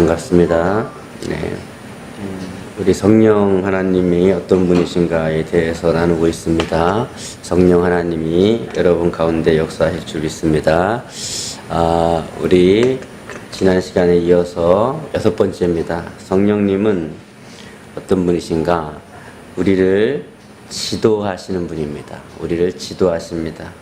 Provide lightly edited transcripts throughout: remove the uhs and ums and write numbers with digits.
반갑습니다. 네. 우리 성령 하나님이 어떤 분이신가에 대해서 나누고 있습니다. 성령 하나님이 여러분 가운데 역사할 줄 믿습니다. 우리 지난 시간에 이어서 6번째입니다. 성령님은 어떤 분이신가? 우리를 지도하시는 분입니다. 우리를 지도하십니다.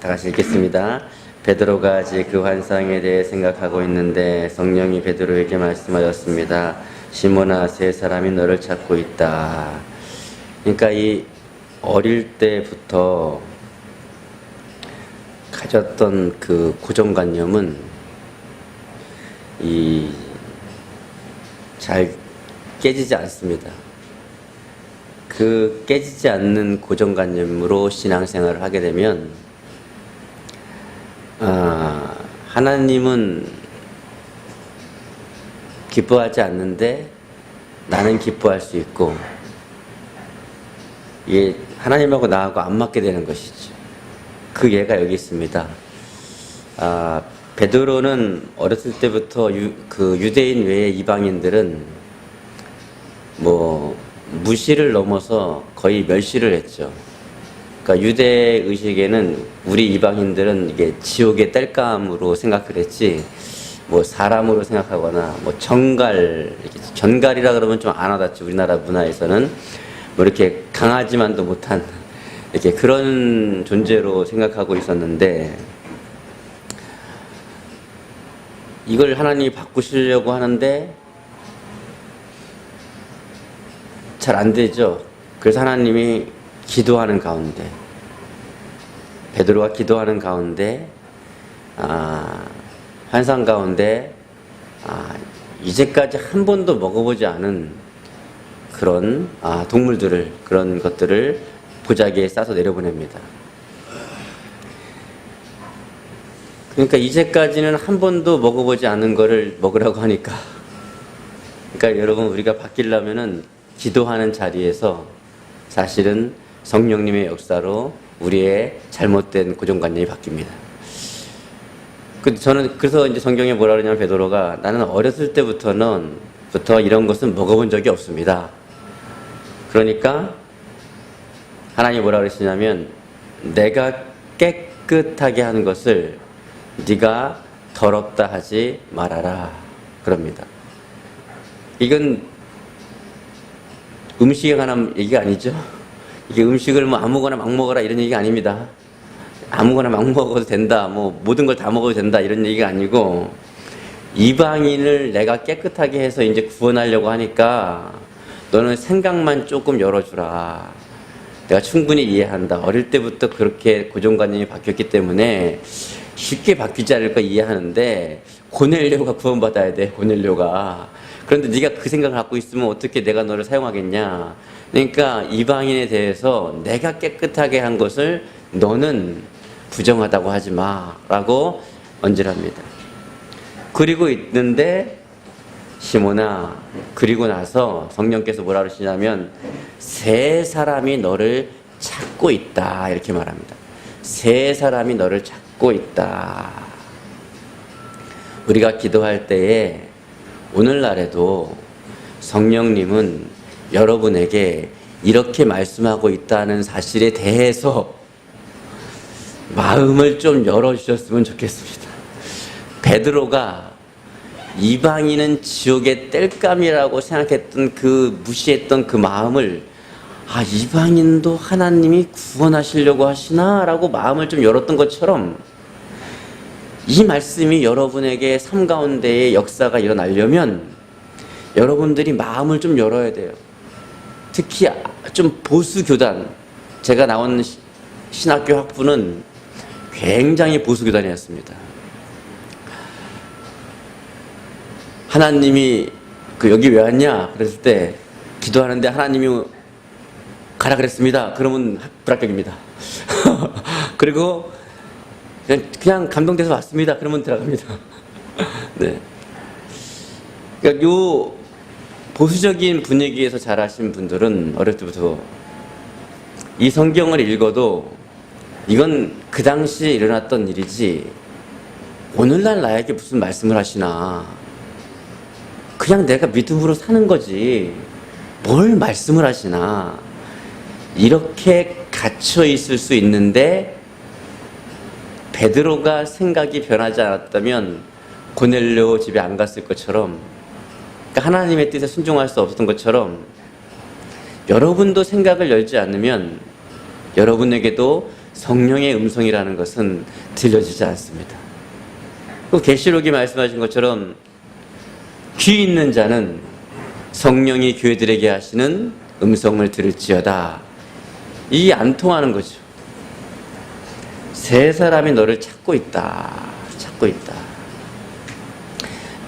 다 같이 읽겠습니다. 베드로가 아직 그 환상에 대해 생각하고 있는데 성령이 베드로에게 말씀하셨습니다. 시몬아, 세 사람이 너를 찾고 있다. 그러니까 이 어릴 때부터 가졌던 그 고정관념은 잘 깨지지 않습니다. 그 깨지지 않는 고정관념으로 신앙생활을 하게 되면 하나님은 기뻐하지 않는데 나는 기뻐할 수 있고, 이게 하나님하고 나하고 안 맞게 되는 것이죠. 그 예가 여기 있습니다. 베드로는 어렸을 때부터 그 유대인 외의 이방인들은 무시를 넘어서 거의 멸시를 했죠. 그러니까 유대 의식에는 우리 이방인들은 이게 지옥의 땔감으로 생각을 했지, 사람으로 생각하거나 전갈이라 그러면 좀 안 와닿죠. 우리나라 문화에서는 이렇게 강하지만도 못한 이렇게 그런 존재로 생각하고 있었는데, 이걸 하나님이 바꾸시려고 하는데 잘 안 되죠. 그래서 하나님이 기도하는 가운데, 베드로가 기도하는 가운데, 환상 가운데, 이제까지 한 번도 먹어보지 않은 그런 동물들을, 그런 것들을 보자기에 싸서 내려보냅니다. 그러니까 이제까지는 한 번도 먹어보지 않은 거를 먹으라고 하니까, 그러니까 여러분, 우리가 바뀌려면은 기도하는 자리에서 사실은 성령님의 역사로 우리의 잘못된 고정관념이 바뀝니다. 저는 그래서 이제 성경에 뭐라 그러냐면, 베드로가 나는 어렸을 때부터 이런 것은 먹어본 적이 없습니다. 그러니까 하나님이 뭐라 그러시냐면, 내가 깨끗하게 하는 것을 네가 더럽다 하지 말아라 그럽니다. 이건 음식에 관한 얘기가 아니죠. 이게 음식을 아무거나 막 먹어라 이런 얘기가 아닙니다. 아무거나 막 먹어도 된다, 모든 걸 다 먹어도 된다 이런 얘기가 아니고, 이방인을 내가 깨끗하게 해서 이제 구원하려고 하니까 너는 생각만 조금 열어주라. 내가 충분히 이해한다. 어릴 때부터 그렇게 고정관념이 바뀌었기 때문에 쉽게 바뀌지 않을 거 이해하는데, 고넬료가 구원받아야 돼, 고넬료가. 그런데 네가 그 생각을 갖고 있으면 어떻게 내가 너를 사용하겠냐. 그러니까 이방인에 대해서 내가 깨끗하게 한 것을 너는 부정하다고 하지 마 라고 언질합니다. 그리고 있는데, 시몬아, 그리고 나서 성령께서 뭐라 그러시냐면, 세 사람이 너를 찾고 있다 이렇게 말합니다. 세 사람이 너를 찾고 있다. 우리가 기도할 때에 오늘날에도 성령님은 여러분에게 이렇게 말씀하고 있다는 사실에 대해서 마음을 좀 열어주셨으면 좋겠습니다. 베드로가 이방인은 지옥의 땔감이라고 생각했던 무시했던 그 마음을, 이방인도 하나님이 구원하시려고 하시나? 라고 마음을 좀 열었던 것처럼, 이 말씀이 여러분에게 삶 가운데의 역사가 일어나려면 여러분들이 마음을 좀 열어야 돼요. 특히 좀 보수 교단, 제가 나온 신학교 학부는 굉장히 보수 교단이었습니다. 하나님이 여기 왜 왔냐 그랬을 때, 기도하는데 하나님이 가라 그랬습니다. 그러면 불합격입니다. 그리고 그냥 감동돼서 왔습니다. 그러면 들어갑니다. 네. 그러니까 요 보수적인 분위기에서 자라신 분들은 어릴 때부터 이 성경을 읽어도 이건 그 당시에 일어났던 일이지 오늘날 나에게 무슨 말씀을 하시나, 그냥 내가 믿음으로 사는 거지 뭘 말씀을 하시나. 이렇게 갇혀 있을 수 있는데 베드로가 생각이 변하지 않았다면 고넬료 집에 안 갔을 것처럼, 그러니까 하나님의 뜻에 순종할 수 없었던 것처럼 여러분도 생각을 열지 않으면 여러분에게도 성령의 음성이라는 것은 들려지지 않습니다. 또 계시록이 말씀하신 것처럼 귀 있는 자는 성령이 교회들에게 하시는 음성을 들을지어다. 이게 안 통하는 거죠. 세 사람이 너를 찾고 있다. 찾고 있다.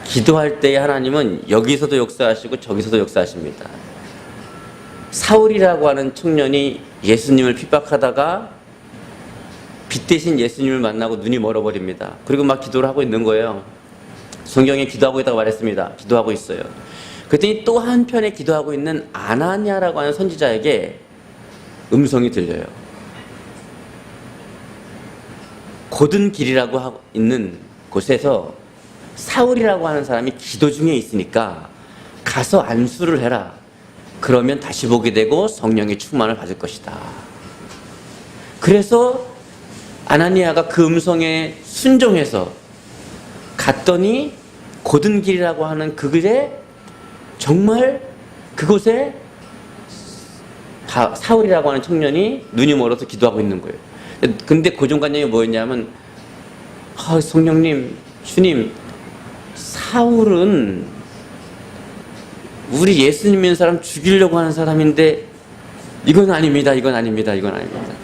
기도할 때에 하나님은 여기서도 역사하시고 저기서도 역사하십니다. 사울이라고 하는 청년이 예수님을 핍박하다가 빛 대신 예수님을 만나고 눈이 멀어버립니다. 그리고 막 기도를 하고 있는 거예요. 성경에 기도하고 있다고 말했습니다. 기도하고 있어요. 그랬더니 또 한편에 기도하고 있는 아나니아라고 하는 선지자에게 음성이 들려요. 곧은 길이라고 하고 있는 곳에서 사울이라고 하는 사람이 기도 중에 있으니까 가서 안수를 해라. 그러면 다시 보게 되고 성령의 충만을 받을 것이다. 그래서 아나니아가 그 음성에 순종해서 갔더니 곧은 길이라고 하는 그 길에 정말 그곳에 사울이라고 하는 청년이 눈이 멀어서 기도하고 있는 거예요. 근데 고정관념이 뭐였냐면, 성령님, 주님, 사울은 우리 예수님 믿는 사람 죽이려고 하는 사람인데 이건 아닙니다. 이건 아닙니다. 이건 아닙니다.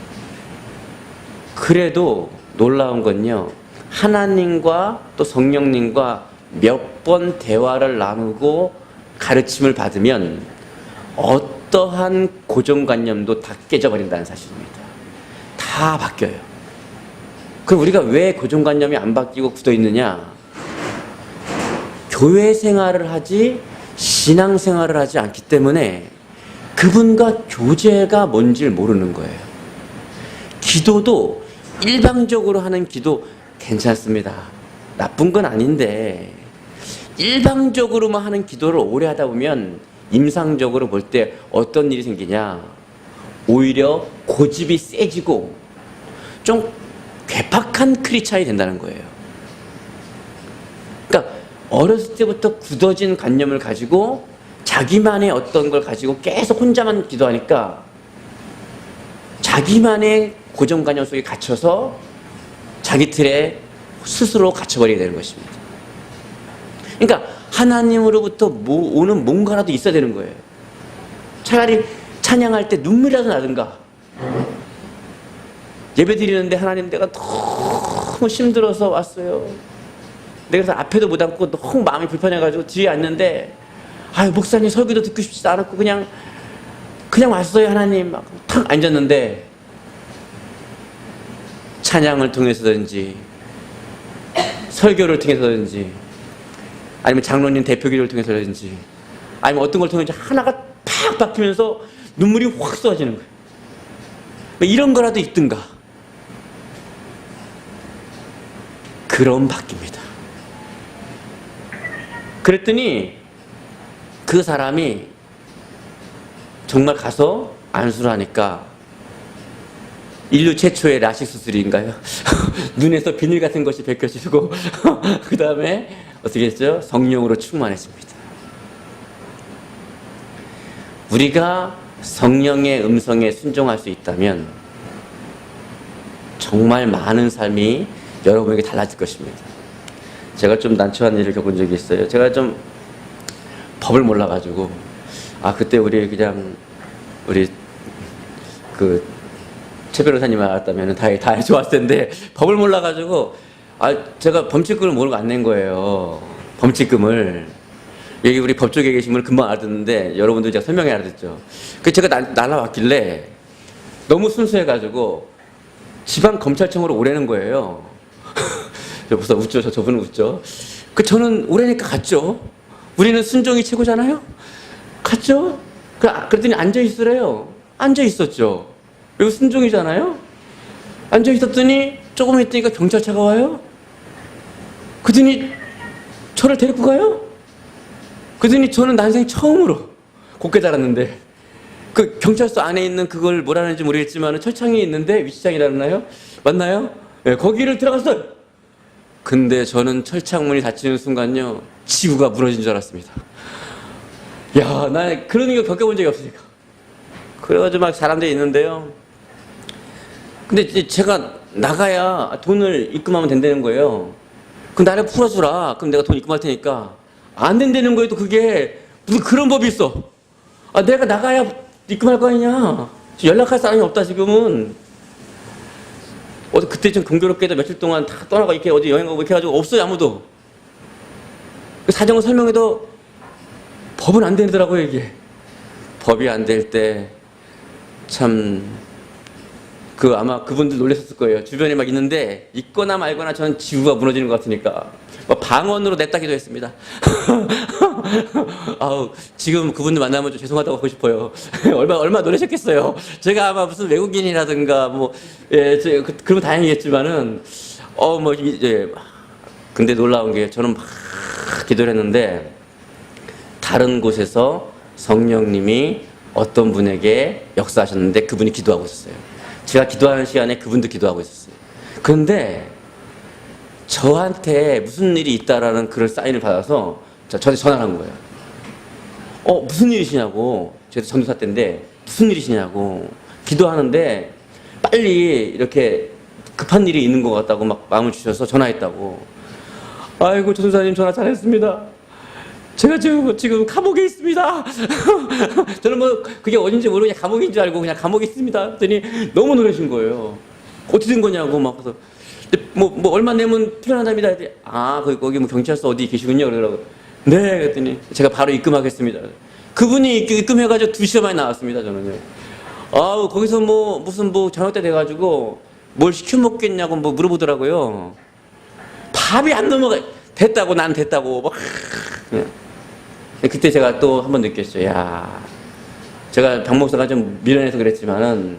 그래도 놀라운 건요, 하나님과 또 성령님과 몇 번 대화를 나누고 가르침을 받으면 어떠한 고정관념도 다 깨져버린다는 사실입니다. 다 바뀌어요. 그럼 우리가 왜 고정관념이 안 바뀌고 굳어있느냐? 교회 생활을 하지 신앙생활을 하지 않기 때문에 그분과 교제가 뭔지를 모르는 거예요. 기도도 일방적으로 하는 기도 괜찮습니다. 나쁜 건 아닌데 일방적으로만 하는 기도를 오래 하다 보면 임상적으로 볼 때 어떤 일이 생기냐? 오히려 고집이 세지고 좀 괴팍한 크리스찬이 된다는 거예요. 그러니까 어렸을 때부터 굳어진 관념을 가지고 자기만의 어떤 걸 가지고 계속 혼자만 기도하니까 자기만의 고정관념 속에 갇혀서 자기 틀에 스스로 갇혀버리게 되는 것입니다. 그러니까 하나님으로부터 오는 뭔가라도 있어야 되는 거예요. 차라리 찬양할 때 눈물이라도 나든가, 예배 드리는데 하나님 내가 너무 힘들어서 왔어요. 내가 그래서 앞에도 못 앉고 너무 마음이 불편해가지고 뒤에 앉는데, 목사님 설교도 듣고 싶지도 않았고 그냥 왔어요 하나님. 막 탁 앉았는데 찬양을 통해서든지 설교를 통해서든지 아니면 장로님 대표 기도를 통해서든지 아니면 어떤 걸 통해서 하나가 팍 바뀌면서 눈물이 확 쏟아지는 거예요. 이런 거라도 있든가. 그럼 바뀝니다. 그랬더니 그 사람이 정말 가서 안수를 하니까 인류 최초의 라식 수술인가요? 눈에서 비늘 같은 것이 벗겨지고 그 다음에 어떻게 했죠? 성령으로 충만했습니다. 우리가 성령의 음성에 순종할 수 있다면 정말 많은 삶이 여러분에게 달라질 것입니다. 제가 좀 난처한 일을 겪은 적이 있어요. 제가 좀 법을 몰라가지고 그때 우리 최 변호사님 알았다면 다 좋았을 텐데 법을 몰라가지고 제가 범칙금을 모르고 안 낸 거예요. 범칙금을. 여기 우리 법조계에 계신 분은 금방 알아듣는데 여러분들 제가 설명해 알아듣죠. 그 제가 날라왔길래 너무 순수해가지고 지방검찰청으로 오라는 거예요. 벌써 웃죠. 저분은 웃죠. 저는 오라니까 갔죠. 우리는 순종이 최고잖아요. 갔죠. 그랬더니 앉아있으래요. 앉아있었죠. 이거 순종이잖아요. 앉아있었더니 조금 있으니까 경찰차가 와요. 그러더니 저를 데리고 가요. 그러더니 저는 난생 처음으로 곱게 자랐는데 그 경찰서 안에 있는 그걸 뭐라는지 모르겠지만 철창이 있는데 위치장이라나요? 맞나요? 네, 거기를 들어갔어요. 근데 저는 철창문이 닫히는 순간요 지구가 무너진 줄 알았습니다. 야, 나 그런 거 겪어본 적이 없으니까. 그래가지고 막 사람들이 있는데요. 근데 이제 제가 나가야 돈을 입금하면 된다는 거예요. 그럼 나를 풀어주라. 그럼 내가 돈 입금할 테니까. 안 된다는 거예요. 또 그게 무슨 그런 법이 있어. 아, 내가 나가야 입금할 거 아니냐. 연락할 사람이 없다 지금은. 그때 좀 공교롭게도 며칠 동안 다 떠나고 이렇게 어디 여행 가고 이렇게 해가지고 없어요 아무도. 사정을 설명해도 법은 안 되더라고요 이게. 법이 안 될 때 참 아마 그분들 놀랐을 거예요. 주변에 막 있는데 있거나 말거나 저는 지구가 무너지는 것 같으니까 방언으로 냈다 기도했습니다. 아우 지금 그분들 만나면 좀 죄송하다고 하고 싶어요. 얼마 놀라셨겠어요. 제가 아마 무슨 외국인이라든가 그러면 다행이겠지만은 근데 놀라운 게 저는 막 기도를 했는데 다른 곳에서 성령님이 어떤 분에게 역사하셨는데 그분이 기도하고 있었어요. 제가 기도하는 시간에 그분도 기도하고 있었어요. 그런데 저한테 무슨 일이 있다라는 그런 사인을 받아서 저한테 전화를 한 거예요. 무슨 일이시냐고. 제가 전도사 때인데 무슨 일이시냐고. 기도하는데 빨리 이렇게 급한 일이 있는 것 같다고 막 마음을 주셔서 전화했다고. 아이고 전도사님 전화 잘했습니다. 제가 지금 감옥에 있습니다. 저는 그게 어딘지 모르고 그냥 감옥인 줄 알고 그냥 감옥에 있습니다. 그랬더니 너무 놀라신 거예요. 어떻게 된 거냐고 막 그래서 얼마 내면 풀려난답니다. 거기 경찰서 어디 계시군요. 그러더라고요. 네, 그랬더니 제가 바로 입금하겠습니다. 그분이 입금해가지고 2시간 만에 나왔습니다. 저는요. 거기서 무슨 저녁 때 돼가지고 뭘 시켜 먹겠냐고 물어보더라고요. 밥이 안 넘어가. 됐다고 난 됐다고 막. 그때 제가 또 한 번 느꼈어요. 야, 제가 박 목사가 좀 미련해서 그랬지만은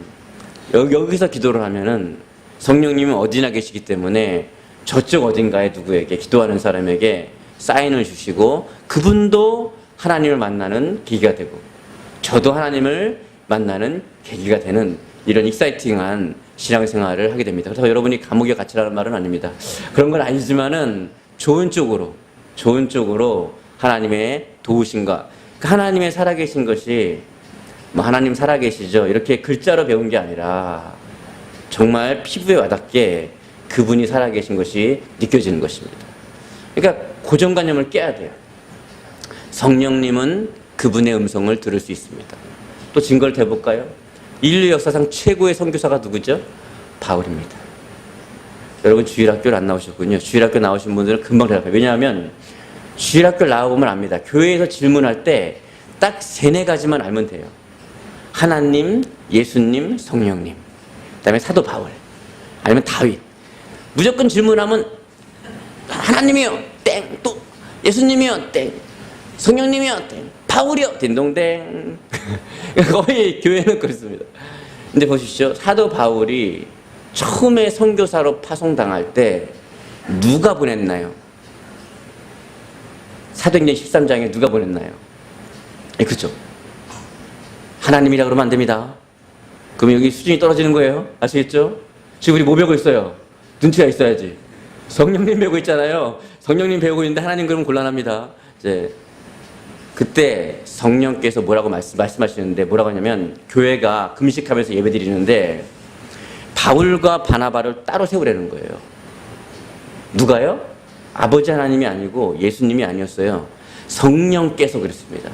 여기서 기도를 하면은 성령님은 어디나 계시기 때문에 저쪽 어딘가에 누구에게 기도하는 사람에게 사인을 주시고 그분도 하나님을 만나는 계기가 되고 저도 하나님을 만나는 계기가 되는 이런 익사이팅한 신앙생활을 하게 됩니다. 그래서 여러분이 감옥에 갇히라는 말은 아닙니다. 그런 건 아니지만은 좋은 쪽으로 하나님의 도우심과 하나님의 살아계신 것이 하나님 살아계시죠 이렇게 글자로 배운 게 아니라 정말 피부에 와닿게 그분이 살아계신 것이 느껴지는 것입니다. 그러니까 고정관념을 깨야 돼요. 성령님은 그분의 음성을 들을 수 있습니다. 또 증거를 대볼까요? 인류 역사상 최고의 선교사가 누구죠? 바울입니다. 여러분 주일학교를 안 나오셨군요. 주일학교 나오신 분들은 금방 대답해요. 왜냐하면 주일학교를 나와보면 압니다. 교회에서 질문할 때 딱 3-4가지만 알면 돼요. 하나님, 예수님, 성령님. 그 다음에 사도 바울. 아니면 다윗. 무조건 질문하면 하나님이요. 땡. 또 예수님이요. 땡. 성령님이요. 땡. 바울이요. 딩동댕. 거의 교회는 그렇습니다. 근데 보십시오. 사도 바울이 처음에 선교사로 파송당할 때 누가 보냈나요? 사도행전 13장에 누가 보냈나요? 그렇죠. 하나님이라 그러면 안 됩니다. 그럼 여기 수준이 떨어지는 거예요. 아시겠죠? 지금 우리 뭐 배우고 있어요? 눈치가 있어야지. 성령님 배우고 있잖아요. 성령님 배우고 있는데 하나님 그러면 곤란합니다. 이제 그때 성령께서 뭐라고 말씀하시는데 뭐라고 하냐면 교회가 금식하면서 예배드리는데 바울과 바나바를 따로 세우라는 거예요. 누가요? 아버지 하나님이 아니고 예수님이 아니었어요. 성령께서 그랬습니다.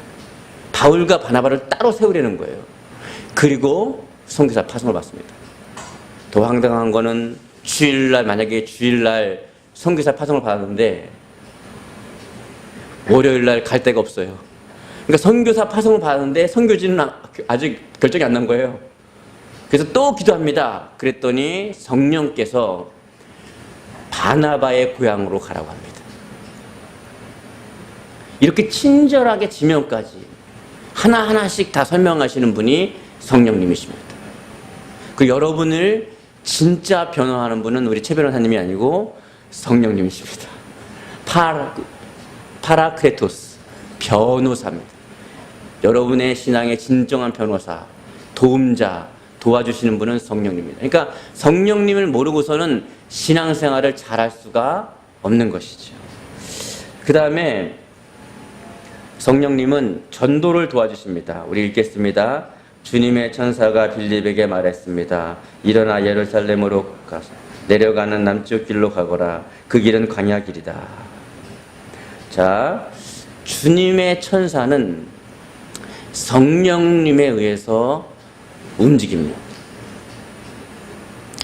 바울과 바나바를 따로 세우려는 거예요. 그리고 선교사 파송을 받습니다. 더 황당한 거는 만약에 주일날 선교사 파송을 받았는데 월요일날 갈 데가 없어요. 그러니까 선교사 파송을 받았는데 선교지는 아직 결정이 안 난 거예요. 그래서 또 기도합니다. 그랬더니 성령께서 바나바의 고향으로 가라고 합니다. 이렇게 친절하게 지명까지 하나하나씩 다 설명하시는 분이 성령님이십니다. 그 여러분을 진짜 변화하는 분은 우리 최 변호사님이 아니고 성령님이십니다. 파라크레토스. 변호사입니다. 여러분의 신앙의 진정한 변호사, 도움자, 도와주시는 분은 성령님입니다. 그러니까 성령님을 모르고서는 신앙생활을 잘할 수가 없는 것이죠. 그 다음에 성령님은 전도를 도와주십니다. 우리 읽겠습니다. 주님의 천사가 빌립에게 말했습니다. 일어나 예루살렘으로 가서 내려가는 남쪽 길로 가거라. 그 길은 광야 길이다. 자, 주님의 천사는 성령님에 의해서 움직입니다.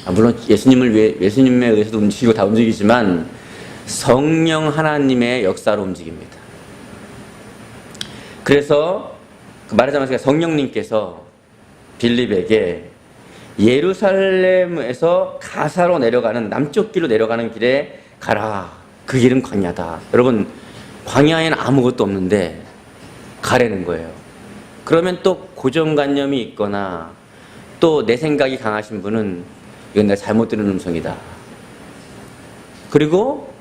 물론 예수님에 의해서도 움직이고 다 움직이지만 성령 하나님의 역사로 움직입니다. 그래서 말하자면 성령님께서 빌립에게 예루살렘에서 가사로 내려가는 남쪽 길로 내려가는 길에 가라. 그 길은 광야다. 여러분, 광야에는 아무것도 없는데 가라는 거예요. 그러면 또 고정관념이 있거나 또 내 생각이 강하신 분은 이건 내가 잘못 들은 음성이다. 그리고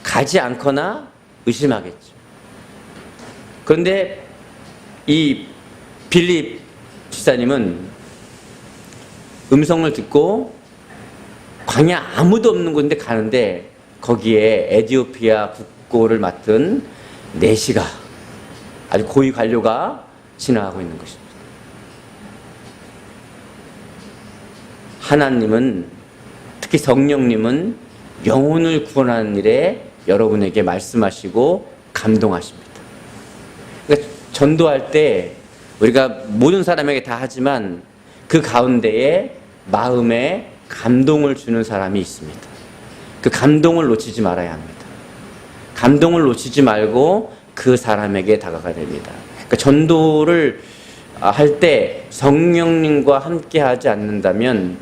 가지 않거나 의심하겠죠. 그런데 이 빌립 집사님은 음성을 듣고 광야 아무도 없는 곳인데 가는데 거기에 에티오피아 국고를 맡은 내시가 아주 고위 관료가 지나가고 있는 것입니다. 하나님은, 특히 성령님은 영혼을 구원하는 일에 여러분에게 말씀하시고 감동하십니다. 그러니까 전도할 때 우리가 모든 사람에게 다 하지만 그 가운데에 마음에 감동을 주는 사람이 있습니다. 그 감동을 놓치지 말아야 합니다. 감동을 놓치지 말고 그 사람에게 다가가야 됩니다. 그러니까 전도를 할 때 성령님과 함께 하지 않는다면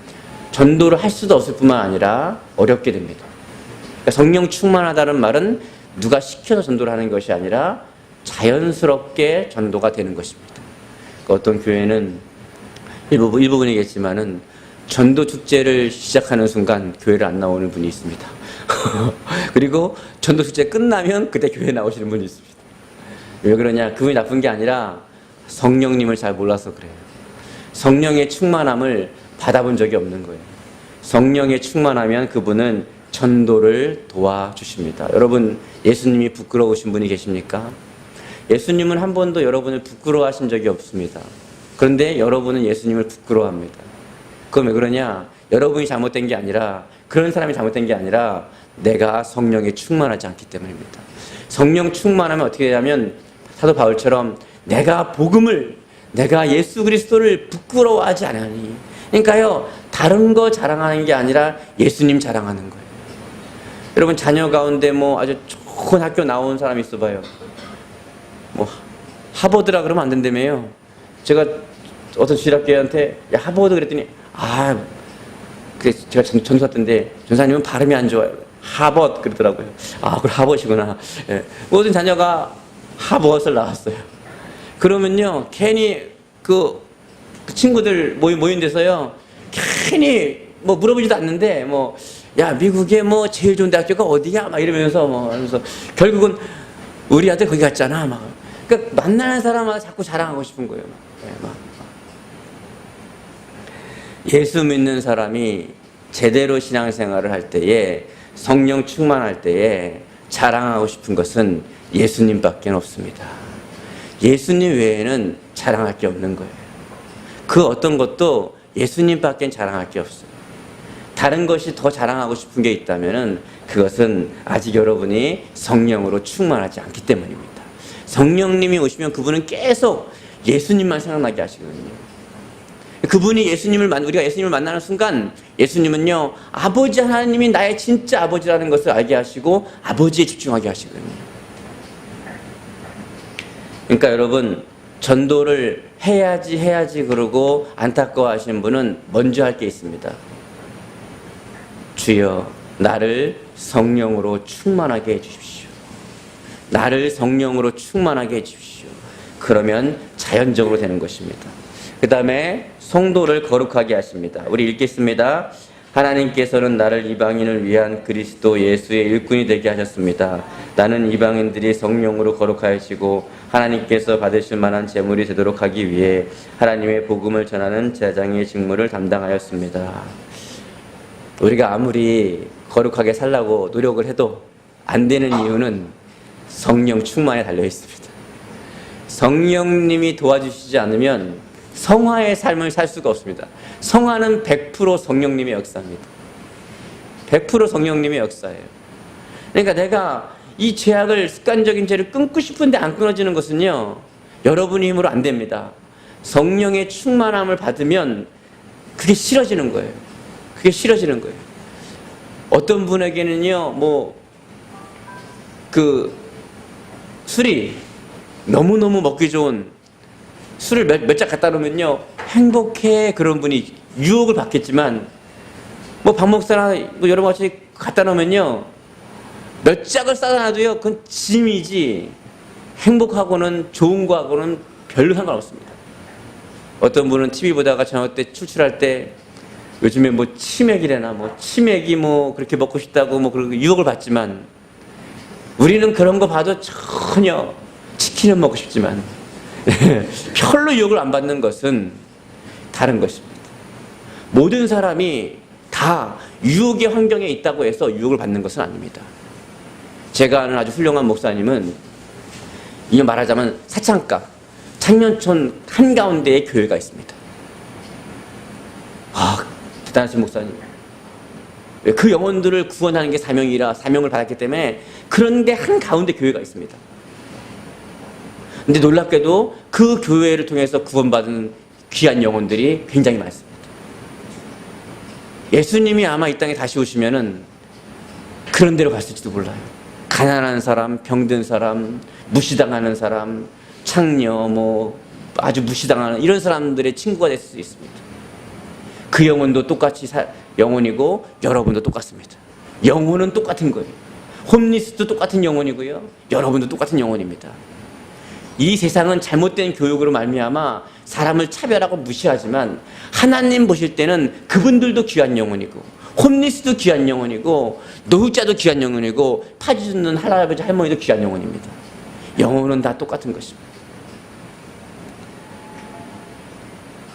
전도를 할 수도 없을 뿐만 아니라 어렵게 됩니다. 그러니까 성령 충만하다는 말은 누가 시켜서 전도를 하는 것이 아니라 자연스럽게 전도가 되는 것입니다. 그러니까 어떤 교회는 일부분이겠지만은 전도 축제를 시작하는 순간 교회를 안 나오는 분이 있습니다. 그리고 전도 축제 끝나면 그때 교회에 나오시는 분이 있습니다. 왜 그러냐? 그분이 나쁜 게 아니라 성령님을 잘 몰라서 그래요. 성령의 충만함을 받아본 적이 없는 거예요. 성령의 충만하면 그분은 전도를 도와주십니다. 여러분, 예수님이 부끄러우신 분이 계십니까? 예수님은 한 번도 여러분을 부끄러워하신 적이 없습니다. 그런데 여러분은 예수님을 부끄러워합니다. 그건 왜 그러냐? 여러분이 잘못된 게 아니라, 그런 사람이 잘못된 게 아니라 내가 성령에 충만하지 않기 때문입니다. 성령 충만하면 어떻게 되냐면 사도 바울처럼 내가 예수 그리스도를 부끄러워하지 않으니, 그러니까요, 다른 거 자랑하는 게 아니라 예수님 자랑하는 거예요. 여러분, 자녀 가운데 아주 좋은 학교 나온 사람이 있어 봐요. 하버드라 그러면 안 된다며요. 제가 어떤 주일학교한테 야, 하버드 그랬더니 그래 제가 전수했던데 전사님은 발음이 안 좋아요. 하버드 그러더라고요. 그럼 하버드시구나. 예. 모든 자녀가 하버드를 나왔어요. 그러면요, 괜히 그 친구들 모인 데서요, 괜히 물어보지도 않는데 야, 미국에 제일 좋은 대학교가 어디야? 막 이러면서 하면서 결국은 우리 아들 거기 갔잖아. 그러니까 만나는 사람마다 자꾸 자랑하고 싶은 거예요. 예수 믿는 사람이 제대로 신앙생활을 할 때에, 성령 충만할 때에 자랑하고 싶은 것은 예수님밖에 없습니다. 예수님 외에는 자랑할 게 없는 거예요. 그 어떤 것도 예수님밖에 자랑할 게 없어요. 다른 것이 더 자랑하고 싶은 게 있다면 그것은 아직 여러분이 성령으로 충만하지 않기 때문입니다. 성령님이 오시면 그분은 계속 예수님만 생각나게 하시거든요. 그분이 우리가 예수님을 만나는 순간 예수님은요, 아버지 하나님이 나의 진짜 아버지라는 것을 알게 하시고 아버지에 집중하게 하시거든요. 그러니까 여러분, 전도를 해야지 그러고 안타까워 하시는 분은 먼저 할 게 있습니다. 주여, 나를 성령으로 충만하게 해주십시오. 나를 성령으로 충만하게 해주십시오. 그러면 자연적으로 되는 것입니다. 그 다음에 성도를 거룩하게 하십니다. 우리 읽겠습니다. 하나님께서는 나를 이방인을 위한 그리스도 예수의 일꾼이 되게 하셨습니다. 나는 이방인들이 성령으로 거룩하여지고 하나님께서 받으실 만한 제물이 되도록 하기 위해 하나님의 복음을 전하는 제사장의 직무를 담당하였습니다. 우리가 아무리 거룩하게 살라고 노력을 해도 안 되는 이유는 성령 충만에 달려 있습니다. 성령님이 도와주시지 않으면 성화의 삶을 살 수가 없습니다. 성화는 100% 성령님의 역사입니다. 100% 성령님의 역사예요. 그러니까 내가 이 죄악을, 습관적인 죄를 끊고 싶은데 안 끊어지는 것은요, 여러분의 힘으로 안 됩니다. 성령의 충만함을 받으면 그게 싫어지는 거예요. 그게 싫어지는 거예요. 어떤 분에게는요, 술이 너무너무 먹기 좋은 술을 몇 잔 갖다 놓으면요, 행복해. 그런 분이 유혹을 받겠지만, 밥 먹사나 여러 가지 갖다 놓으면요, 몇 짝을 싸다 놔도요, 그건 짐이지, 행복하고는 좋은 거하고는 별로 상관없습니다. 어떤 분은 TV 보다가 저녁 때 출출할 때, 요즘에 치맥이래나, 치맥이 그렇게 먹고 싶다고 그런 유혹을 받지만, 우리는 그런 거 봐도 전혀 치킨은 먹고 싶지만, 별로 유혹을 안 받는 것은 다른 것입니다. 모든 사람이 다 유혹의 환경에 있다고 해서 유혹을 받는 것은 아닙니다. 제가 아는 아주 훌륭한 목사님은, 이거 말하자면 사창가, 창년촌 한가운데에 교회가 있습니다. 대단하신 목사님. 그 영혼들을 구원하는 게 사명이라 사명을 받았기 때문에 그런데 한가운데 교회가 있습니다. 근데 놀랍게도 그 교회를 통해서 구원받은 귀한 영혼들이 굉장히 많습니다. 예수님이 아마 이 땅에 다시 오시면은 그런 데로 갔을지도 몰라요. 가난한 사람, 병든 사람, 무시당하는 사람, 창녀, 아주 무시당하는 이런 사람들의 친구가 될 수 있습니다. 그 영혼도 똑같이 영혼이고 여러분도 똑같습니다. 영혼은 똑같은 거예요. 홈리스도 똑같은 영혼이고요, 여러분도 똑같은 영혼입니다. 이 세상은 잘못된 교육으로 말미암아 사람을 차별하고 무시하지만 하나님 보실 때는 그분들도 귀한 영혼이고 홈리스도 귀한 영혼이고 노숙자도 귀한 영혼이고 파지 줍는 할아버지 할머니도 귀한 영혼입니다. 영혼은 다 똑같은 것입니다.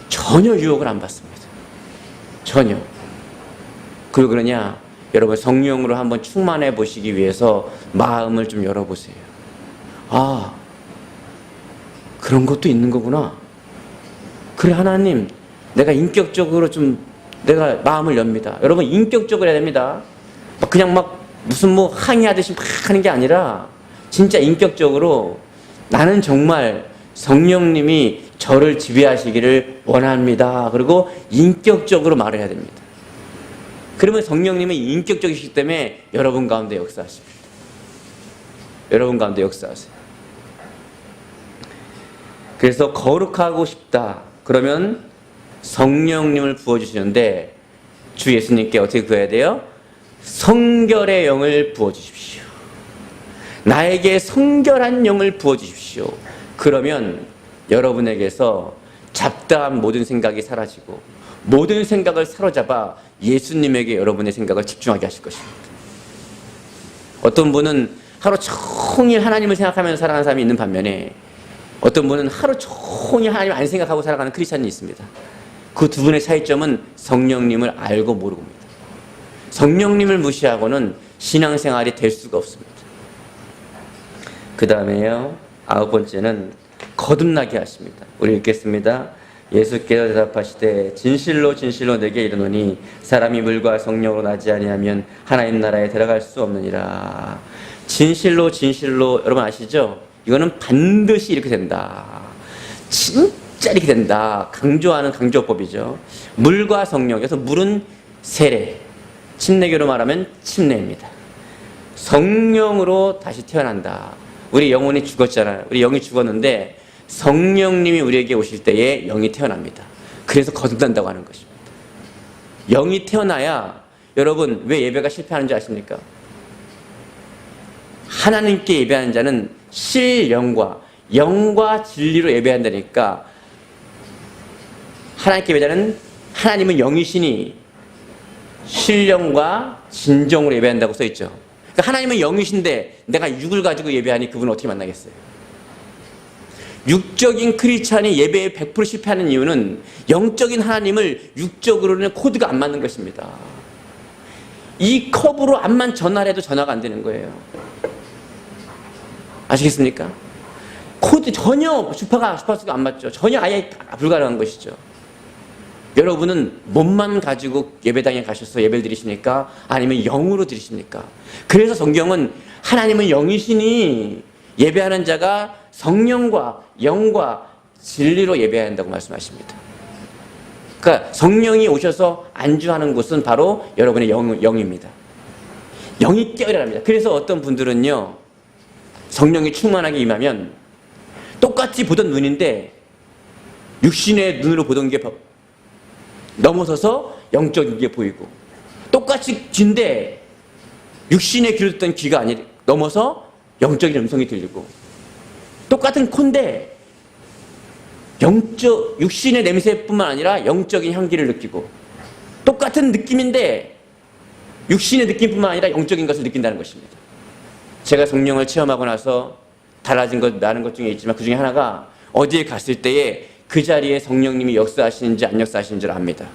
전혀 유혹을 안 받습니다. 전혀. 그리고 그러냐, 여러분 성령으로 한번 충만해 보시기 위해서 마음을 좀 열어보세요. 그런 것도 있는 거구나. 그래, 하나님, 내가 인격적으로 내가 마음을 엽니다. 여러분, 인격적으로 해야 됩니다. 그냥 무슨 항의하듯이 막 하는 게 아니라, 진짜 인격적으로 나는 정말 성령님이 저를 지배하시기를 원합니다. 그리고 인격적으로 말을 해야 됩니다. 그러면 성령님은 인격적이시기 때문에 여러분 가운데 역사하십니다. 여러분 가운데 역사하세요. 그래서 거룩하고 싶다. 그러면 성령님을 부어주시는데 주 예수님께 어떻게 구해야 돼요? 성결의 영을 부어주십시오. 나에게 성결한 영을 부어주십시오. 그러면 여러분에게서 잡다한 모든 생각이 사라지고 모든 생각을 사로잡아 예수님에게 여러분의 생각을 집중하게 하실 것입니다. 어떤 분은 하루 종일 하나님을 생각하면서 살아가는 사람이 있는 반면에 어떤 분은 하루 종일 하나님 안 생각하고 살아가는 크리스찬이 있습니다. 그 두 분의 차이점은 성령님을 알고 모르고입니다. 성령님을 무시하고는 신앙생활이 될 수가 없습니다. 그 다음에요, 9번째는 거듭나게 하십니다. 우리 읽겠습니다. 예수께서 대답하시되 진실로 진실로 내게 이르노니 사람이 물과 성령으로 나지 아니하면 하나님 나라에 들어갈 수 없느니라. 진실로 진실로, 여러분 아시죠? 이거는 반드시 이렇게 된다. 진짜 이렇게 된다. 강조하는 강조법이죠. 물과 성령. 그래서 물은 세례. 침례교로 말하면 침례입니다. 성령으로 다시 태어난다. 우리 영혼이 죽었잖아요. 우리 영이 죽었는데 성령님이 우리에게 오실 때에 영이 태어납니다. 그래서 거듭난다고 하는 것입니다. 영이 태어나야, 여러분 왜 예배가 실패하는 줄 아십니까? 하나님께 예배하는 자는 실영과 영과 진리로 예배한다니까. 하나님께 예배자는, 하나님은 영이시니 신령과 진정으로 예배한다고 써있죠. 그러니까 하나님은 영이신데 내가 육을 가지고 예배하니 그분은 어떻게 만나겠어요? 육적인 크리스찬이 예배에 100% 실패하는 이유는 영적인 하나님을 육적으로는 코드가 안 맞는 것입니다. 이 컵으로 암만 전화를 해도 전화가 안 되는 거예요. 아시겠습니까? 코드 전혀 주파수가 안 맞죠. 전혀 아예 불가능한 것이죠. 여러분은 몸만 가지고 예배당에 가셔서 예배를 드리십니까? 아니면 영으로 드리십니까? 그래서 성경은 하나님은 영이시니 예배하는 자가 성령과 영과 진리로 예배해야 한다고 말씀하십니다. 그러니까 성령이 오셔서 안주하는 곳은 바로 여러분의 영입니다. 영이 깨어야 합니다. 그래서 어떤 분들은요, 성령이 충만하게 임하면 똑같이 보던 눈인데 육신의 눈으로 보던 게 넘어서서 영적인 게 보이고, 똑같이 귀인데 육신에 귀로 듣던 귀가 넘어서 영적인 음성이 들리고, 똑같은 콘데 육신의 냄새뿐만 아니라 영적인 향기를 느끼고, 똑같은 느낌인데 육신의 느낌뿐만 아니라 영적인 것을 느낀다는 것입니다. 제가 성령을 체험하고 나서 달라진 것, 나는 것 중에 있지만 그 중에 하나가 어디에 갔을 때에 그 자리에 성령님이 역사하시는지 안 역사하시는지를 압니다.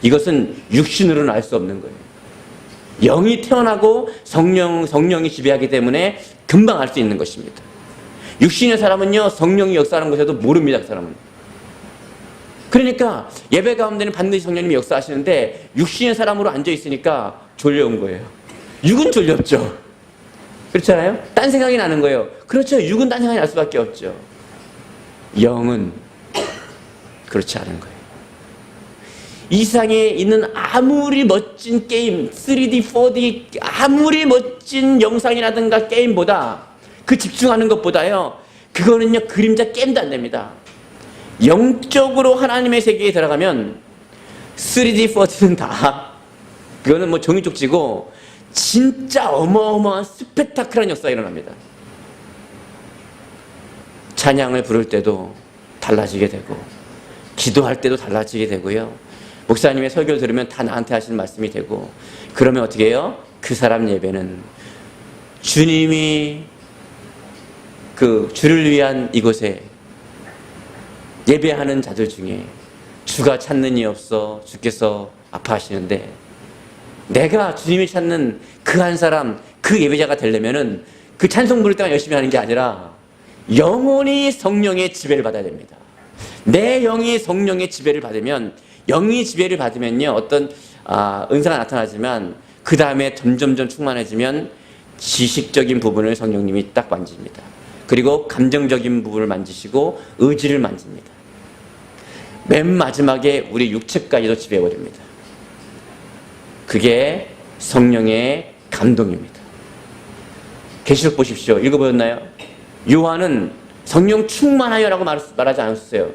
이것은 육신으로는 알 수 없는 거예요. 영이 태어나고 성령이 지배하기 때문에 금방 알 수 있는 것입니다. 육신의 사람은요, 성령이 역사하는 것에도 모릅니다. 그 사람은. 그러니까 예배 가운데는 반드시 성령님이 역사하시는데 육신의 사람으로 앉아있으니까 졸려온 거예요. 육은 졸렸죠. 그렇잖아요? 딴 생각이 나는 거예요. 그렇죠. 육은 딴 생각이 날 수밖에 없죠. 영은 그렇지 않은 거예요. 이 세상에 있는 아무리 멋진 게임, 3D, 4D, 아무리 멋진 영상이라든가 게임보다, 그 집중하는 것보다요, 그거는요, 그림자 게임도 안 됩니다. 영적으로 하나님의 세계에 들어가면 3D, 4D는 다, 그거는 뭐 종이 쪽지고, 진짜 어마어마한 스펙타클한 역사가 일어납니다. 찬양을 부를 때도 달라지게 되고, 기도할 때도 달라지게 되고요. 목사님의 설교를 들으면 다 나한테 하시는 말씀이 되고, 그러면 어떻게 해요? 그 사람 예배는 주님이 그 주를 위한 이곳에 예배하는 자들 중에 주가 찾는 이 없어 주께서 아파하시는데, 내가 주님이 찾는 그 한 사람, 그 예배자가 되려면은 그 찬송 부를 때만 열심히 하는 게 아니라 영원히 성령의 지배를 받아야 됩니다. 내 영이 성령의 지배를 받으면, 영이 지배를 받으면요, 어떤 은사가 나타나지만 그 다음에 점점점 충만해지면 지식적인 부분을 성령님이 딱 만집니다. 그리고 감정적인 부분을 만지시고 의지를 만집니다. 맨 마지막에 우리 육체까지도 지배해버립니다. 그게 성령의 감동입니다. 계시록 보십시오. 읽어보셨나요? 요한은 성령 충만하여라고 말하지 않았어요.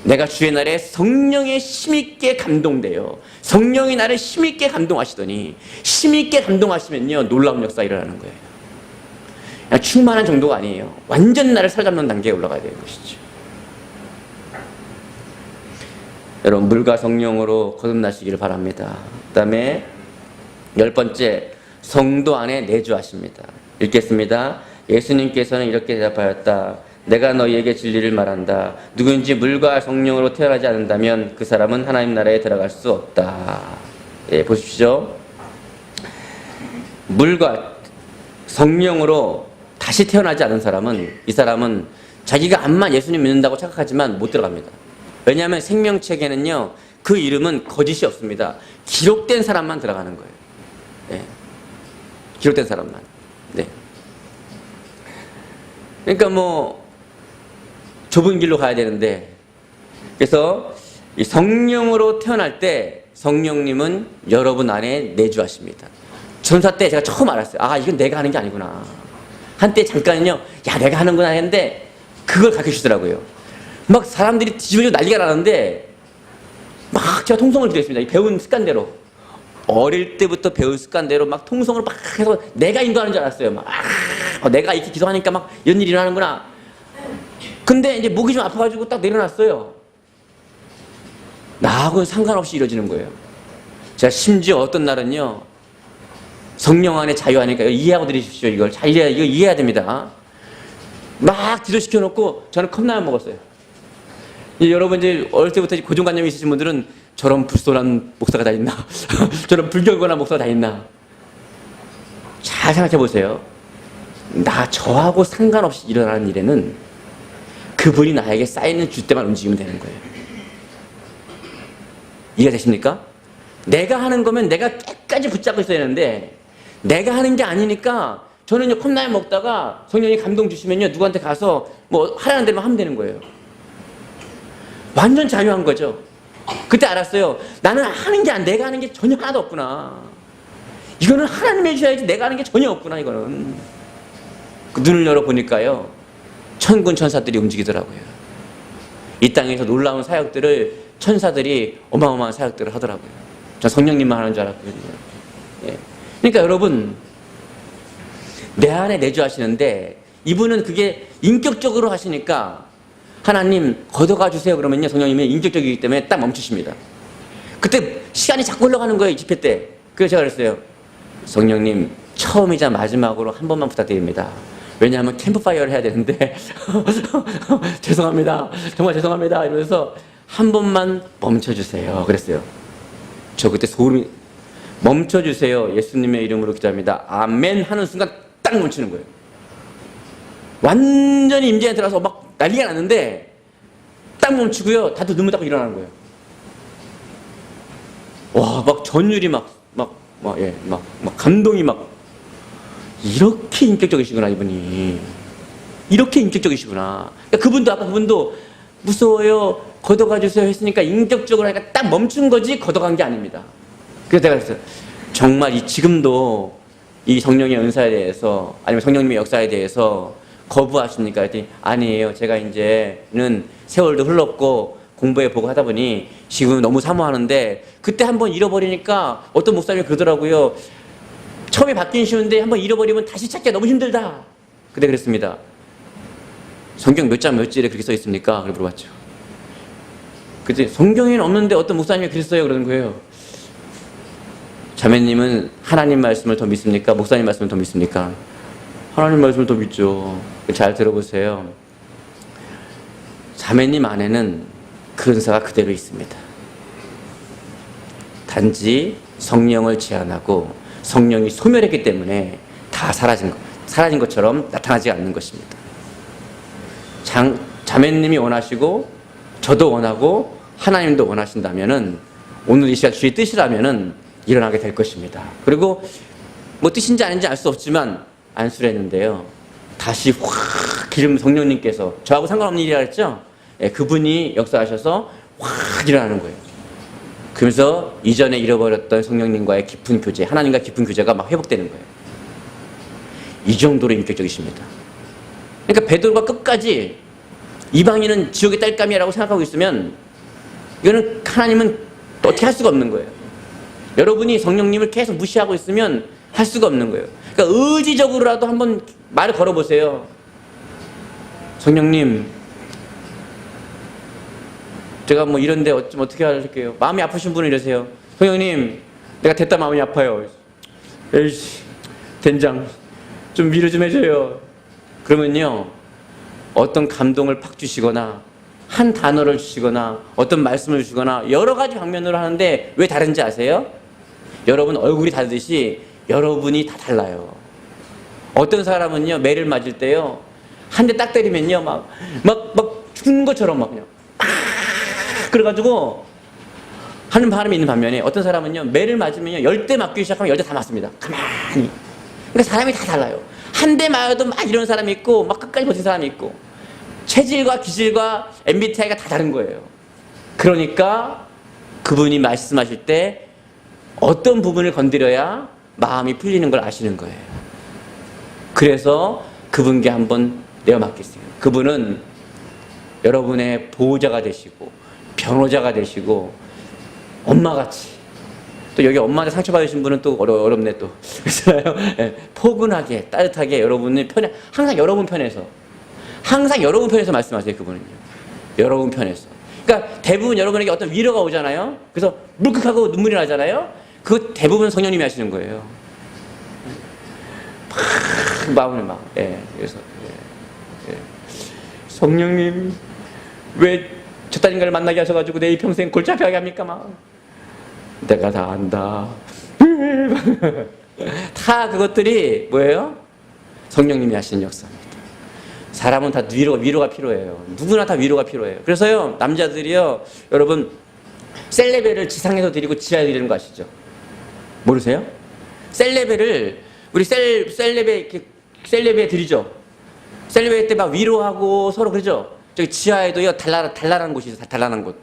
내가 주의 날에 성령에 힘있게 감동돼요. 성령이 나를 힘있게 감동하시더니, 힘있게 감동하시면요, 놀라운 역사가 일어나는 거예요. 그냥 충만한 정도가 아니에요. 완전 나를 사로잡는 단계에 올라가야 되는 것이죠. 여러분, 물과 성령으로 거듭나시기를 바랍니다. 그 다음에 10번째, 성도 안에 내주하십니다. 읽겠습니다. 예수님께서는 이렇게 대답하였다. 내가 너희에게 진리를 말한다. 누구든지 물과 성령으로 태어나지 않는다면 그 사람은 하나님 나라에 들어갈 수 없다. 예, 보십시오. 물과 성령으로 다시 태어나지 않은 사람은, 이 사람은 자기가 암만 예수님 믿는다고 착각하지만 못 들어갑니다. 왜냐하면 생명책에는요, 그 이름은 거짓이 없습니다. 기록된 사람만 들어가는 거예요. 예. 기록된 사람만. 네. 그러니까 뭐 좁은 길로 가야 되는데, 그래서 이 성령으로 태어날 때 성령님은 여러분 안에 내주하십니다. 전사 때 제가 처음 알았어요. 아, 이건 내가 하는 게 아니구나. 한때 잠깐은요, 야, 내가 하는구나 했는데 그걸 가르쳐 주시더라고요. 막 사람들이 뒤집어지고 난리가 나는데 막 제가 통성을 드렸습니다. 배운 습관대로. 어릴 때부터 배운 습관대로 막 통성을 막 해서 내가 인도하는 줄 알았어요. 막 내가 이렇게 기도하니까 막 이런 일이 일어나는구나. 근데 이제 목이 좀 아파가지고 딱 내려놨어요. 나하고는 상관없이 이루어지는 거예요. 자, 심지어 어떤 날은요, 성령 안에 자유하니까 이해하고 들으십시오. 이거 이해해야 됩니다. 막 기도시켜 놓고 저는 컵라면 먹었어요. 여러분 이제 어릴 때부터 고정관념이 있으신 분들은 저런 불손한 목사가 다 있나? 저런 불결건한 목사가 다 있나? 잘 생각해 보세요. 저하고 상관없이 일어나는 일에는 그분이 나에게 쌓이는 줄 때만 움직이면 되는 거예요. 이해가 되십니까? 내가 하는 거면 내가 끝까지 붙잡고 있어야 되는데 내가 하는 게 아니니까 저는 컵라면 먹다가 성령이 감동 주시면요, 누구한테 가서 뭐 하라는 대로 하면 되는 거예요. 완전 자유한 거죠. 그때 알았어요. 나는 하는 게 내가 하는 게 전혀 하나도 없구나. 이거는 하나님이 해주셔야지 내가 하는 게 전혀 없구나. 이거는 그 눈을 열어보니까요, 천군 천사들이 움직이더라고요. 이 땅에서 놀라운 사역들을 천사들이 어마어마한 사역들을 하더라고요. 전 성령님만 하는 줄 알았거든요. 예. 그러니까 여러분, 내 안에 내주하시는데 이분은 그게 인격적으로 하시니까 하나님 걷어가 주세요 그러면요, 성령님이 인격적이기 때문에 딱 멈추십니다. 그때 시간이 자꾸 흘러가는 거예요, 집회 때. 그래서 제가 그랬어요. 성령님, 처음이자 마지막으로 한 번만 부탁드립니다. 왜냐하면 캠프파이어를 해야 되는데 죄송합니다, 정말 죄송합니다 이러면서 한 번만 멈춰주세요 그랬어요. 저 그때 소름이, 멈춰주세요, 예수님의 이름으로 기도합니다, 아멘 하는 순간 딱 멈추는 거예요. 완전히 임재에 들어가서 막 난리가 났는데 딱 멈추고요, 다들 눈물 닦고 일어나는 거예요. 와, 막 전율이 막 감동이 막, 이렇게 인격적이시구나 이분이. 이렇게 인격적이시구나. 그러니까 아까 그분도 무서워요, 걷어가 주세요 했으니까 인격적으로 하니까 딱 멈춘 거지 걷어간 게 아닙니다. 그래서 내가 그랬어요. 정말 지금도 이 성령의 은사에 대해서 아니면 성령님의 역사에 대해서 거부하십니까? 했더니 아니에요. 제가 이제는 세월도 흘렀고 공부해 보고 하다 보니 지금 너무 사모하는데 그때 한번 잃어버리니까 어떤 목사님이 그러더라고요. 처음에 받긴 쉬운데 한번 잃어버리면 다시 찾기가 너무 힘들다. 그때 그랬습니다. 성경 몇 장 몇 절에 그렇게 써 있습니까? 그래 물어봤죠. 그때 성경에는 없는데 어떤 목사님이 그랬어요. 그러는 거예요. 자매님은 하나님 말씀을 더 믿습니까? 목사님 말씀을 더 믿습니까? 하나님 말씀을 더 믿죠. 잘 들어보세요. 자매님 안에는 그 은사가 그대로 있습니다. 단지 성령을 제한하고 성령이 소멸했기 때문에 다 사라진 것처럼 나타나지 않는 것입니다. 자매님이 원하시고 저도 원하고 하나님도 원하신다면은 오늘 이 시간 주의 뜻이라면은 일어나게 될 것입니다. 그리고 뭐 뜻인지 아닌지 알 수 없지만 안수했는데요, 다시 확 성령님께서 저하고 상관없는 일이라 했죠? 예, 그분이 역사하셔서 확 일어나는 거예요. 그러면서 이전에 잃어버렸던 성령님과의 깊은 교제, 하나님과 깊은 교제가 막 회복되는 거예요. 이 정도로 인격적이십니다. 그러니까 베드로가 끝까지 이방인은 지옥의 딸감이라고 생각하고 있으면 이거는 하나님은 어떻게 할 수가 없는 거예요. 여러분이 성령님을 계속 무시하고 있으면 할 수가 없는 거예요. 그러니까 의지적으로라도 한번 말을 걸어보세요. 성령님, 제가 뭐 이런데 어떻게 할게요? 마음이 아프신 분은 이러세요. 성령님, 내가 됐다 마음이 아파요. 에이씨, 된장 좀 위로 좀 해줘요. 그러면요, 어떤 감동을 팍 주시거나 한 단어를 주시거나 어떤 말씀을 주시거나 여러 가지 방면으로 하는데 왜 다른지 아세요? 여러분 얼굴이 다르듯이 여러분이 다 달라요. 어떤 사람은요, 매를 맞을 때요, 한 대 딱 때리면요, 막 죽는 것처럼 막 그냥 그래가지고 하는 바람이 있는 반면에 어떤 사람은요, 매를 맞으면요, 10대 맞기 시작하면 10대 다 맞습니다. 가만히. 그러니까 사람이 다 달라요. 한 대 맞아도 막 이런 사람이 있고 막 끝까지 버틴 사람이 있고 체질과 기질과 MBTI가 다 다른 거예요. 그러니까 그분이 말씀하실 때 어떤 부분을 건드려야 마음이 풀리는 걸 아시는 거예요. 그래서 그분께 한번 내어 맡겠어요. 그분은 여러분의 보호자가 되시고 변호자가 되시고 엄마같이, 또 여기 엄마한테 상처받으신 분은 또 어렵네 또. 그렇잖아요. 네, 포근하게 따뜻하게 여러분의 편에, 항상 여러분 편에서 말씀하세요. 그분은요, 여러분 편에서. 그러니까 대부분 여러분에게 어떤 위로가 오잖아요. 그래서 물컥하고 눈물이 나잖아요. 그 대부분 성령님이 하시는 거예요. 막 마음을 막. 예. 그래서 성령님 왜 저딴 인간을 만나게 하셔가지고 내 이 평생 골치 아프게 합니까? 막 내가 다 안다. 다 그것들이 뭐예요? 성령님이 하시는 역사입니다. 사람은 다 위로가 필요해요. 누구나 다 위로가 필요해요. 그래서요, 남자들이요, 여러분, 셀레베를 지상에서 드리고 지하에 드리는 거 아시죠? 모르세요? 셀레베를, 우리 셀레베 드리죠? 셀레베 때 막 위로하고 서로 그러죠? 저기 지하에도요, 달라라는 곳이 있어요. 달라라는 곳.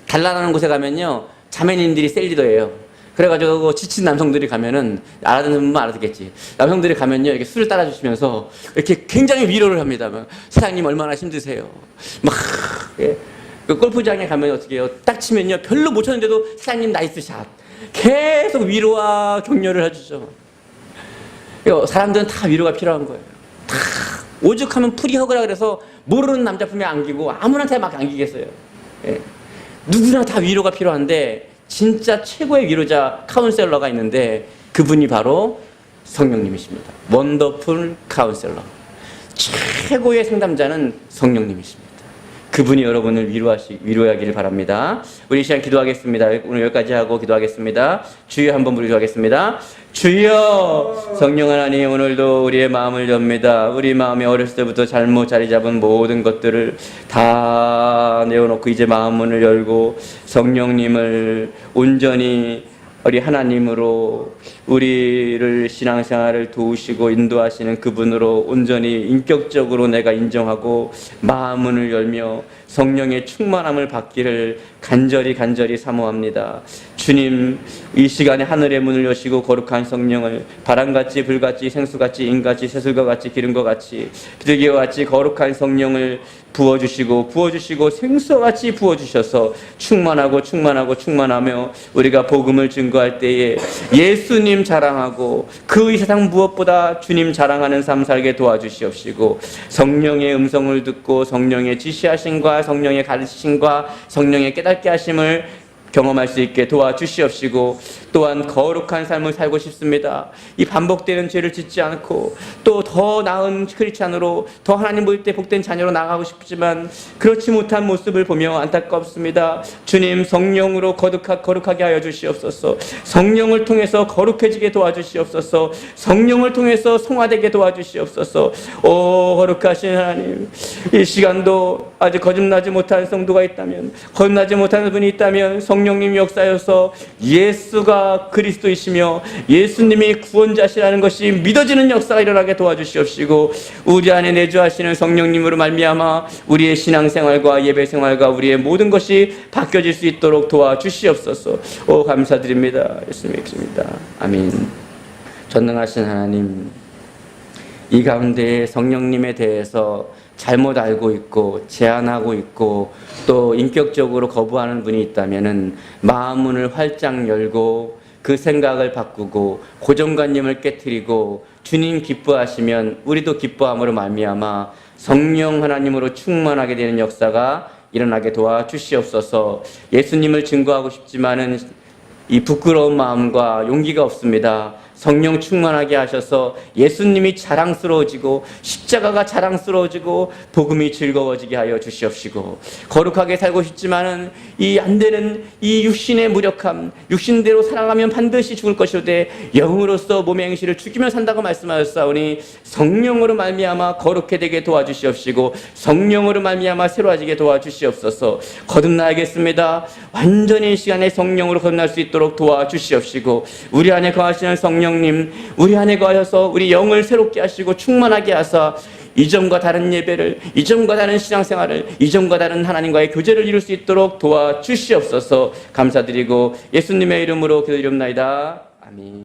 달라라는 곳에 가면요, 자매님들이 셀리더예요. 그래가지고 지친 남성들이 가면은, 알아듣는 분만 알아듣겠지. 남성들이 가면요, 이렇게 술을 따라주시면서 이렇게 굉장히 위로를 합니다. 막, 사장님 얼마나 힘드세요. 막, 예. 그 골프장에 가면 어떻게 해요? 딱 치면요, 별로 못 쳤는데도 사장님 나이스 샷. 계속 위로와 격려를 해주죠. 사람들은 다 위로가 필요한 거예요. 다 오죽하면 프리허그라 그래서 모르는 남자 품에 안기고 아무한테 막 안기겠어요. 예. 누구나 다 위로가 필요한데 진짜 최고의 위로자 카운셀러가 있는데 그분이 바로 성령님이십니다. 원더풀 카운셀러. 최고의 상담자는 성령님이십니다. 그분이 여러분을 위로하기를 바랍니다. 우리 이 시간 기도하겠습니다. 오늘 여기까지 하고 기도하겠습니다. 주여 한번 부르겠습니다. 주여, 성령 하나님, 오늘도 우리의 마음을 엽니다. 우리 마음에 어렸을 때부터 잘못 자리 잡은 모든 것들을 다 내어놓고 이제 마음문을 열고 성령님을 온전히 우리 하나님으로 우리를 신앙생활을 도우시고 인도하시는 그분으로 온전히 인격적으로 내가 인정하고 마음문을 열며 성령의 충만함을 받기를 간절히 사모합니다. 주님, 이 시간에 하늘의 문을 여시고 거룩한 성령을 바람같이 불같이 생수같이 인같이 새술과 같이 기름과 같이 비둘기와 같이 거룩한 성령을 부어주시고 생수같이 부어주셔서 충만하며 우리가 복음을 증거할 때에 예수님 자랑하고 그 이 세상 무엇보다 주님 자랑하는 삶 살게 도와주시옵시고 성령의 음성을 듣고 성령의 지시하심과 성령의 가르치심과 성령의 깨닫게 하심을 경험할 수 있게 도와주시옵시고 또한 거룩한 삶을 살고 싶습니다. 이 반복되는 죄를 짓지 않고 또 더 나은 크리스찬으로 더 하나님 볼 때 복된 자녀로 나가고 싶지만 그렇지 못한 모습을 보며 안타깝습니다. 주님, 성령으로 거룩하게 하여 주시옵소서. 성령을 통해서 거룩해지게 도와주시옵소서. 성령을 통해서 성화되게 도와주시옵소서. 오 거룩하신 하나님, 이 시간도 아직 거듭나지 못한 성도가 있다면, 거듭나지 못하는 분이 있다면 성령님 역사여서 예수가 그리스도이시며 예수님이 구원자시라는 것이 믿어지는 역사가 일어나게 도와주시옵시고 우리 안에 내주하시는 성령님으로 말미암아 우리의 신앙생활과 예배생활과 우리의 모든 것이 바뀌어질 수 있도록 도와주시옵소서. 오 감사드립니다. 예수님 믿습니다. 아멘. 전능하신 하나님, 이 가운데 성령님에 대해서 잘못 알고 있고 제한하고 있고 또 인격적으로 거부하는 분이 있다면은 마음문을 활짝 열고 그 생각을 바꾸고 고정관념을 깨트리고 주님 기뻐하시면 우리도 기뻐함으로 말미암아 성령 하나님으로 충만하게 되는 역사가 일어나게 도와주시옵소서. 예수님을 증거하고 싶지만은 이 부끄러운 마음과 용기가 없습니다. 성령 충만하게 하셔서 예수님이 자랑스러워지고 십자가가 자랑스러워지고 복음이 즐거워지게 하여 주시옵시고 거룩하게 살고 싶지만은 이 안되는 이 육신의 무력함, 육신대로 살아가면 반드시 죽을 것이오되 영으로서 몸의 행실을 죽이며 산다고 말씀하셨사오니 성령으로 말미암아 거룩해 되게 도와주시옵시고 성령으로 말미암아 새로워지게 도와주시옵소서. 거듭나야겠습니다. 완전히 이 시간에 성령으로 거듭날 수 있도록 도와주시옵시고 우리 안에 거하시는 성령님, 우리 안에 거하셔서 우리 영을 새롭게 하시고 충만하게 하사 이전과 다른 예배를, 이전과 다른 신앙생활을, 이전과 다른 하나님과의 교제를 이룰 수 있도록 도와주시옵소서. 감사드리고 예수님의 이름으로 기도드리옵나이다. 아멘.